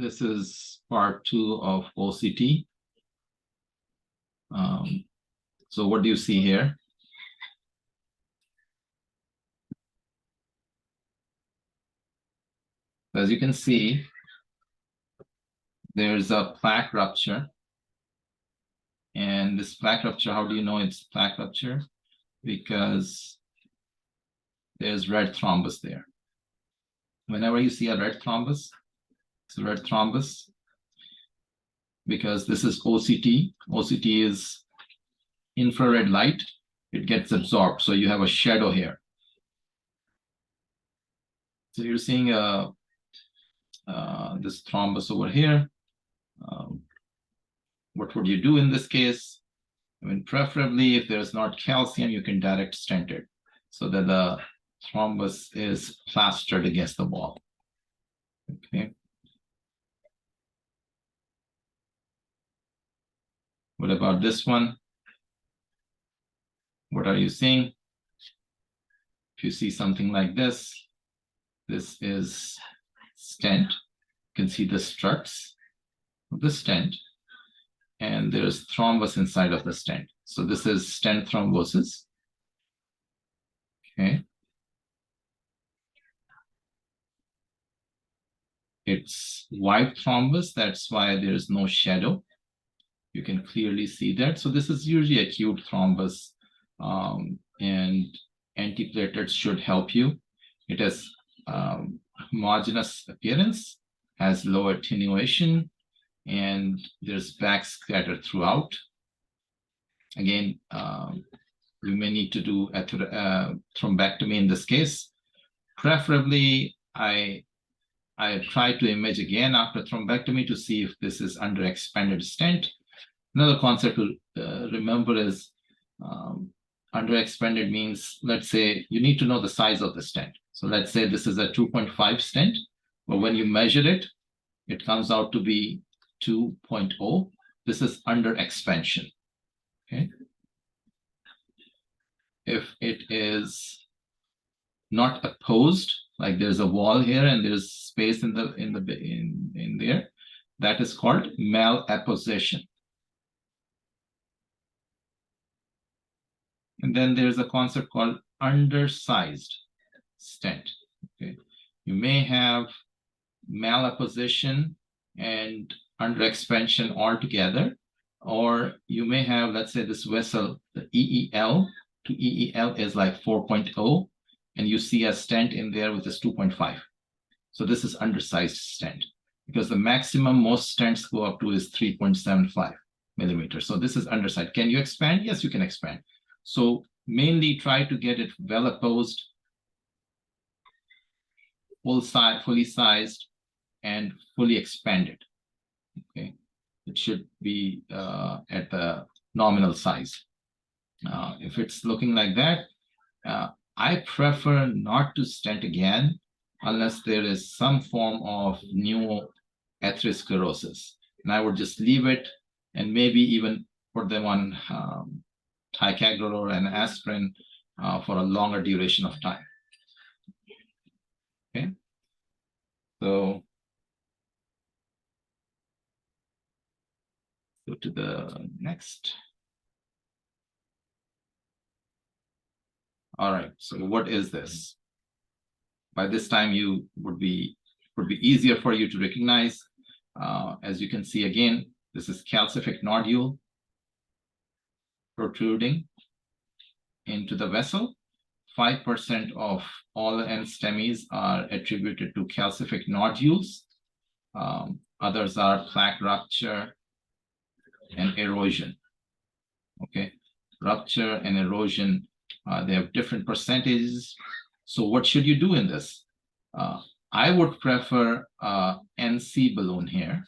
This is part 2 of OCT. So what do you see here? As you can see, there's a plaque rupture. And this plaque rupture, how do you know it's plaque rupture? Because there's red thrombus there. Whenever you see a red thrombus, it's a red thrombus because this is OCT. OCT is infrared light. It gets absorbed. So you have a shadow here. So you're seeing this thrombus over here. What would you do in this case? I mean, preferably if there's not calcium, you can direct stent it so that the thrombus is plastered against the wall. Okay. What about this one? What are you seeing? If you see something like this, this is stent. You can see the struts of the stent, and there's thrombus inside of the stent. So this is stent thrombosis. Okay. It's white thrombus. That's why there's no shadow. You can clearly see that. So this is usually acute thrombus, and antiplatelets should help you. It has homogeneous appearance, has low attenuation, and there's backscatter throughout. Again, you may need to do a thrombectomy in this case. Preferably, I try to image again after thrombectomy to see if this is underexpanded stent. Another concept to remember is underexpanded means, let's say, you need to know the size of the stent. So let's say this is a 2.5 stent, but when you measure it, it comes out to be 2.0. This is under expansion. Okay. If it is not opposed, like there's a wall here and there's space in there, that is called malapposition. And then there's a concept called undersized stent. Okay. You may have malapposition and underexpansion altogether, or you may have, let's say, this vessel, the EEL to EEL is like 4.0, and you see a stent in there which is 2.5. So this is undersized stent because the maximum most stents go up to is 3.75 millimeters. So this is undersized. Can you expand? Yes, you can expand. So mainly try to get it well opposed, fully sized, and fully expanded. Okay, it should be at the nominal size. If it's looking like that, I prefer not to stent again unless there is some form of new atherosclerosis. And I would just leave it and maybe even put them on ticagrelor and aspirin for a longer duration of time. Okay, so go to the next. All right, so what is this? By this time, you would be easier for you to recognize. As you can see again, this is calcific nodule protruding into the vessel. 5% of all NSTEMIs are attributed to calcific nodules. Others are plaque rupture and erosion. Okay, rupture and erosion, they have different percentages. So what should you do in this? I would prefer NC balloon here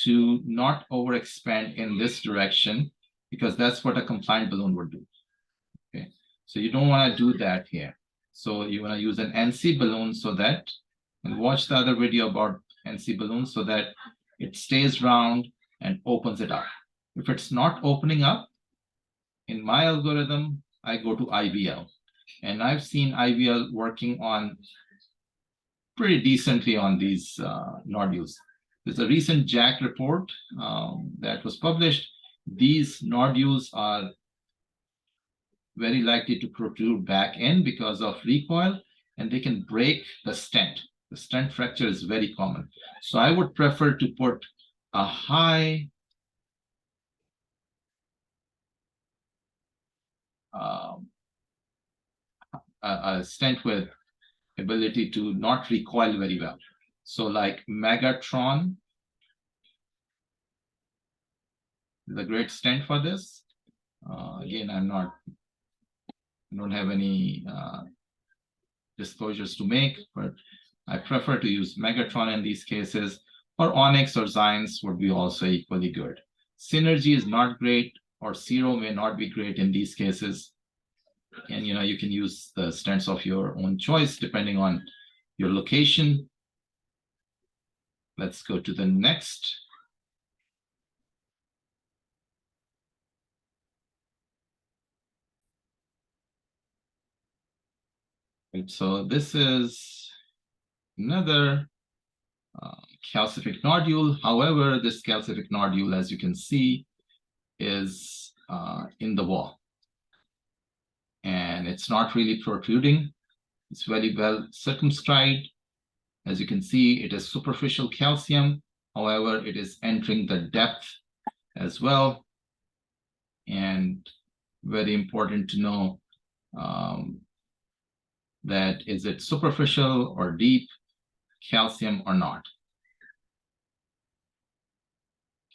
to not overexpand in this direction because that's what a compliant balloon would do. Okay, so you don't want to do that here. So you want to use an NC balloon so that, and watch the other video about NC balloon so that it stays round and opens it up. If it's not opening up, in my algorithm, I go to IVL. And I've seen IVL working on pretty decently on these nodules. There's a recent JACC report that was published. These nodules are very likely to protrude back in because of recoil, and they can break the stent. The stent fracture is very common. So I would prefer to put a high a stent with ability to not recoil very well. So like Megatron is a great stent for this. Again, I don't have any disclosures to make, but I prefer to use Megatron in these cases, or Onyx or Zynes would be also equally good. Synergy is not great, or Zero may not be great in these cases. And you can use the stents of your own choice depending on your location. Let's go to the next. Right, so this is another calcific nodule. However, this calcific nodule, as you can see, is in the wall. And it's not really protruding. It's very well circumscribed. As you can see, it is superficial calcium. However, it is entering the depth as well. And very important to know that is it superficial or deep calcium or not.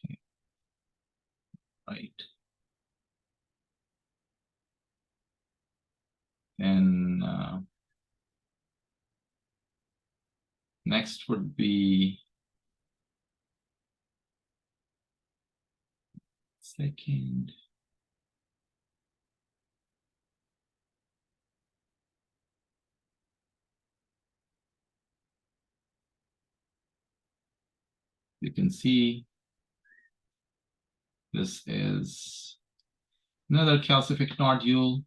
Okay. Right. And next would be second. You can see this is another calcific nodule.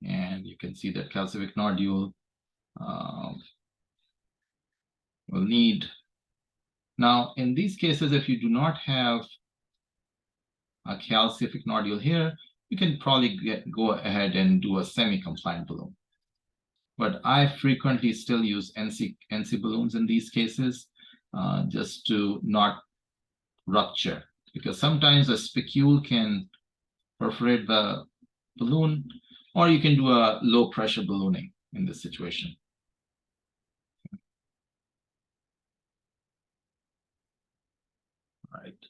And you can see that calcific nodule will need. Now, in these cases, if you do not have a calcific nodule here, you can probably go ahead and do a semi-compliant balloon. But I frequently still use NC balloons in these cases just to not rupture, because sometimes a spicule can perforate the balloon, or you can do a low pressure ballooning in this situation. All right.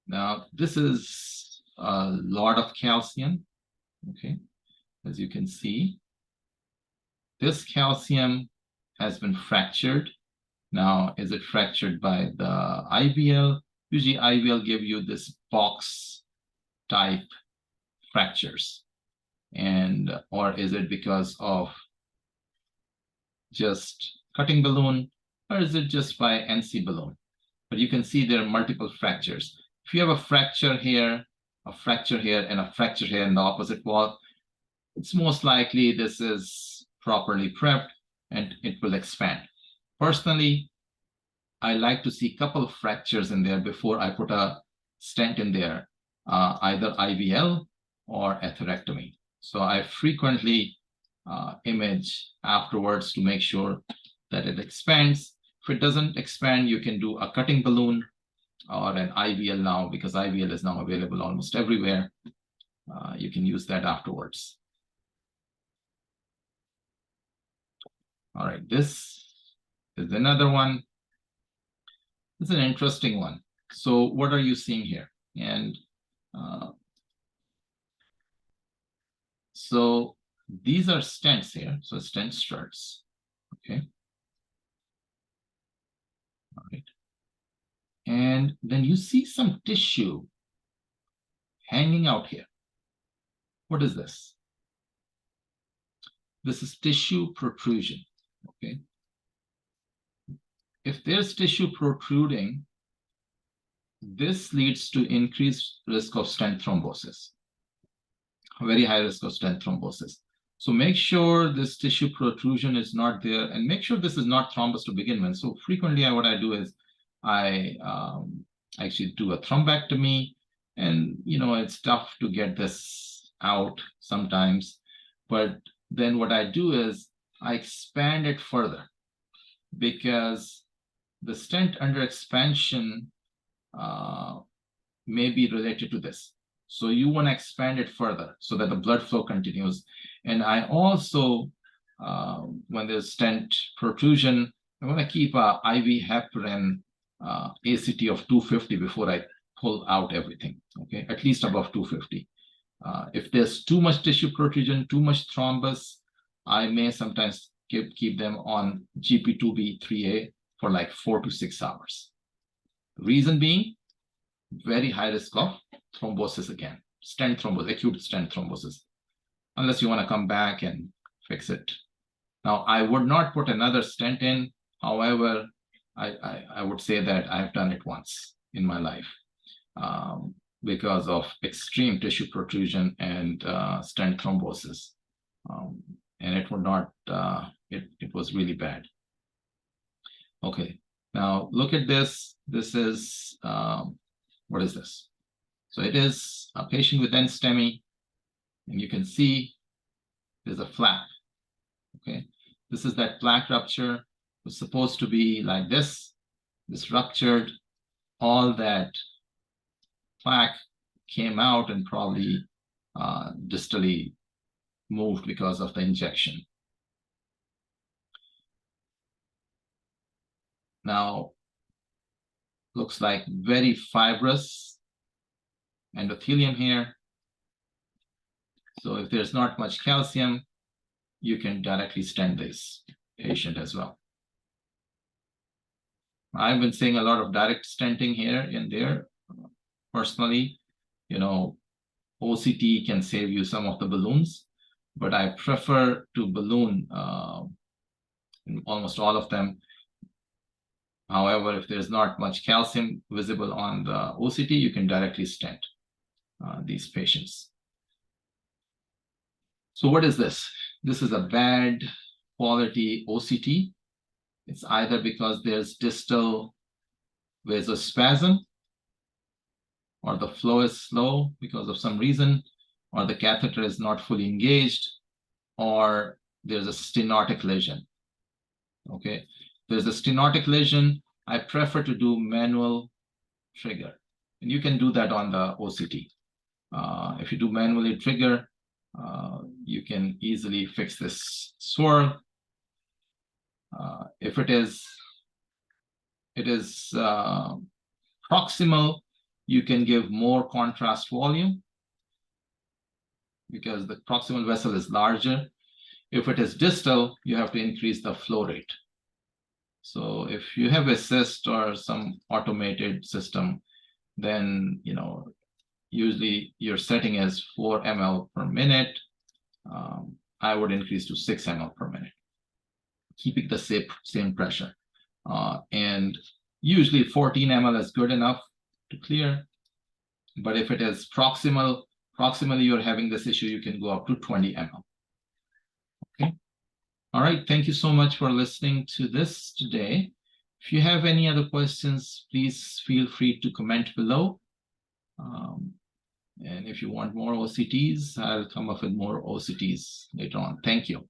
Now, this is a lot of calcium, okay? As you can see, this calcium has been fractured. Now, is it fractured by the IVL? Usually IVL give you this box type fractures. And, or is it because of just cutting balloon, or is it just by NC balloon? But you can see there are multiple fractures. If you have a fracture here, a fracture here, and a fracture here in the opposite wall, it's most likely this is properly prepped and it will expand. Personally, I like to see a couple of fractures in there before I put a stent in there, either IVL or atherectomy. So I frequently image afterwards to make sure that it expands. If it doesn't expand, you can do a cutting balloon or an IVL now, because IVL is now available almost everywhere. You can use that afterwards. All right, this is another one. It's an interesting one. So what are you seeing here? And so these are stents here. So stent struts, okay. All right. And then you see some tissue hanging out here. What is this? This is tissue protrusion, okay? If there's tissue protruding, this leads to increased risk of stent thrombosis, a very high risk of stent thrombosis. So make sure this tissue protrusion is not there, and make sure this is not thrombus to begin with. So frequently what I do is I actually do a thrombectomy, and it's tough to get this out sometimes. But then what I do is I expand it further, because the stent under expansion may be related to this. So you want to expand it further so that the blood flow continues. And I also, when there's stent protrusion, I want to keep a IV heparin ACT of 250 before I pull out everything, okay? At least above 250. If there's too much tissue protrusion, too much thrombus, I may sometimes keep them on GP2B3A for like 4 to 6 hours. Reason being, very high risk of thrombosis again, stent thrombosis, acute stent thrombosis, unless you want to come back and fix it. Now, I would not put another stent in. However, I would say that I've done it once in my life because of extreme tissue protrusion and stent thrombosis. And it would not, it was really bad. Okay, now look at this. This is, what is this? So it is a patient with STEMI, and you can see there's a flap, okay? This is that plaque rupture. It was supposed to be like this. This ruptured, all that plaque came out and probably distally moved because of the injection. Now, looks like very fibrous endothelium here. So if there's not much calcium, you can directly stent this patient as well. I've been seeing a lot of direct stenting here and there. Personally, OCT can save you some of the balloons, but I prefer to balloon in almost all of them. However, if there's not much calcium visible on the OCT, you can directly stent these patients. So what is this? This is a bad quality OCT. It's either because there's distal vasospasm, or the flow is slow because of some reason, or the catheter is not fully engaged, or there's a stenotic lesion. Okay, there's a stenotic lesion. I prefer to do manual trigger, and you can do that on the OCT. If you do manually trigger, you can easily fix this swirl. If it is proximal, you can give more contrast volume because the proximal vessel is larger. If it is distal, you have to increase the flow rate. So if you have a cyst or some automated system, then usually your setting is 4 ml per minute. I would increase to 6 ml per minute, keeping the same pressure. And usually 14 ml is good enough to clear. But if it is proximally you're having this issue, you can go up to 20 ml. Okay. All right. Thank you so much for listening to this today. If you have any other questions, please feel free to comment below. And if you want more OCTs, I'll come up with more OCTs later on. Thank you.